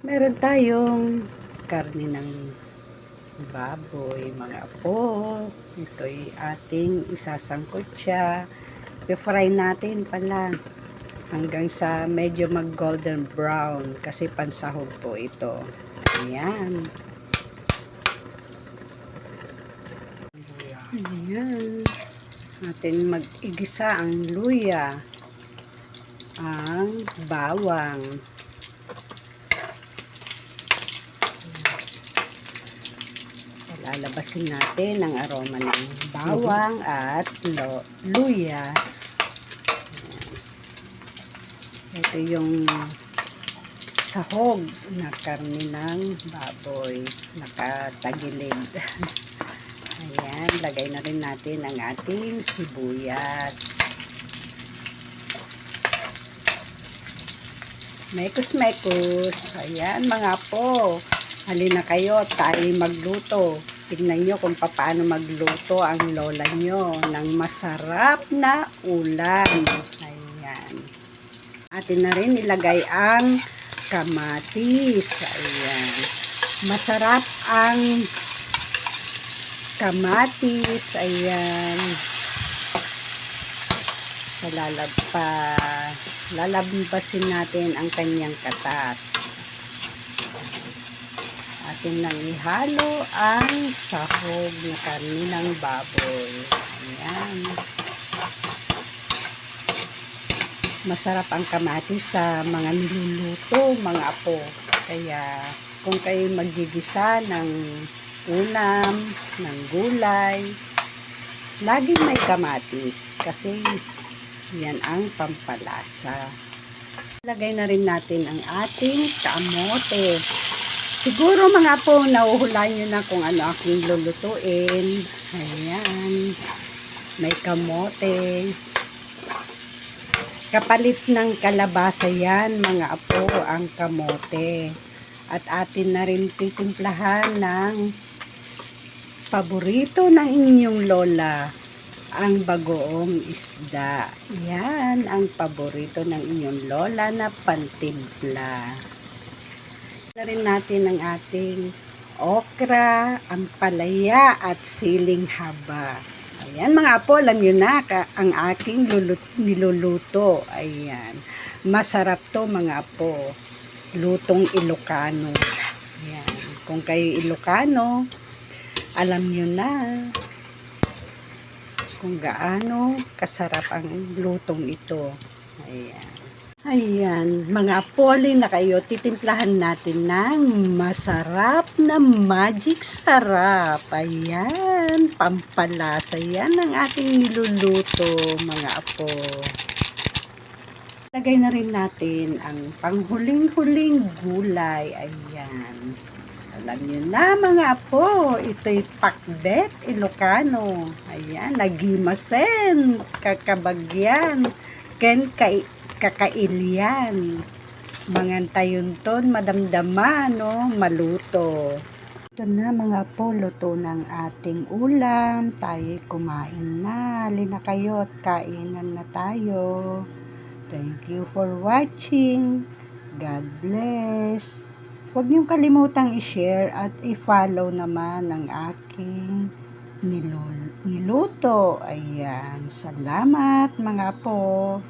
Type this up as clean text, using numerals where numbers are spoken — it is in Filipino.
Meron tayong karne ng baboy, mga apo. Ito'y ating isasangkot siya. I-fry natin pala hanggang sa medyo mag golden brown kasi pansahog po ito. Ayan. Ayan. Atin mag-igisa ang luya, ang bawang, lalabasin natin ang aroma ng bawang at luya. Ito yung sahog na karne ng baboy, nakatagilid. Ayan, lagay na rin natin ang ating sibuyas. Mekos-mekos. Ayan mga po, halina kayo, tayo magluto. Tignan nyo kung paano magluto ang lola nyo ng masarap na ulam. Ayan. Atin na rin ilagay ang kamatis. Ayan. Masarap ang kamatis. Ayan. Lalabasin natin ang kanyang katas. Atin nang ihalo ang sahog na karne ng baboy. Ayan. Masarap ang kamatis sa mga niluluto, mga apo. Kaya kung kayo magigisa ng ulam, ng gulay, laging may kamatis kasi yan ang pampalasa. Lagay na rin natin ang ating kamote. Siguro mga po, nahuhulaan nyo na kung ano aking lulutuin. Ayan. May kamote. Kapalit ng kalabasa yan, mga apo, ang kamote. At atin na rin titimplahan ng paborito ng inyong lola, ang bagoong isda. Yan ang paborito ng inyong lola na pantimpla. Na rin natin ang ating okra, ampalaya at siling haba. Ayan mga apo, alam nyo na ang aking niluluto. Ayan. Masarap to mga apo. Lutong Ilocano. Ayan. Kung kayo Ilocano, alam nyo na kung gaano kasarap ang lutong ito. Ayan. Ayan, mga apoli na kayo, titimplahan natin ng masarap na magic sarap. Ayan, pampalasa. Yan ang ating niluluto, mga apo. Lagay na rin natin ang panghuling-huling gulay. Ayan. Alam nyo na mga apo, ito'y pakbet Ilocano. Ayan, nagimasen, kakabagyan, kakailyan. Mangantayon ton, madamdama, no, maluto. Ito na mga apo, luto ng ating ulam. Tayo kumain na. Halina kayo at kainan na tayo. Thank you for watching. God bless. Huwag niyong kalimutang i-share at i-follow naman ang aking niluto. Ayan. Salamat mga apo.